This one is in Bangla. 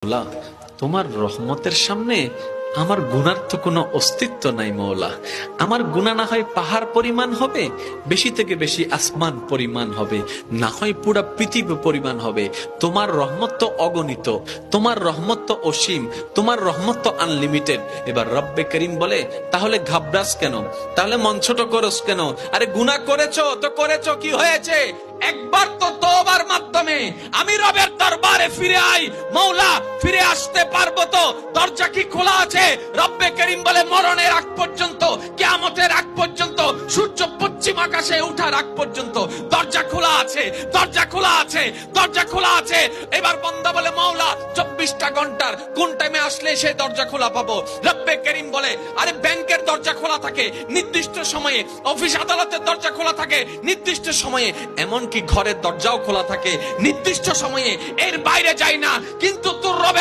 মৌলা, তোমার রহমতের সামনে আমার গুনার তো কোনো অস্তিত্ব নাই মৌলা। আমার গুনাহ না হয় পাহাড় পরিমাণ হবে, বেশি থেকে বেশি আসমান পরিমাণ হবে, না হয় পুরা পৃথিবী পরিমাণ হবে। তোমার রহমত তো অগণিত, তোমার রহমত তো অসীম, তোমার রহমত তো আনলিমিটেড। এবার রব্বে করিম বলে, তাহলে ঘাবড়াস কেন, তাহলে মন ছোট করস কেন? আরে গুনাহ করেছো তো করেছো, কি হয়েছে? একবার তো তওবার মাধ্যমে আমি রবের দরবারে ফিরে আই। মৌলা, ফিরে আসতে পারবো তো? দরজা কি খোলা আছে? রব্বে করিম বলে, মরণের আগ পর্যন্ত, কিয়ামতের আগ পর্যন্ত, সূর্য পশ্চিম আকাশে ওঠার আগ পর্যন্ত দরজা খোলা আছে, দরজা খোলা আছে, দরজা খোলা আছে। এবার বান্দা বলে, মৌলা 24টা ঘন্টার কোন টাইমে আসলে সেই দরজা খোলা পাবো? রব্বে করিম বলে, আরে ব্যাংকের দরজা খোলা থাকে নির্দিষ্ট সময়ে, অফিস আদালতের দরজা খোলা থাকে নির্দিষ্ট সময়ে, এমনকি ঘরের দরজাও খোলা থাকে নির্দিষ্ট সময়ে, এর বাইরে যাই না। কিন্তু তোর রবের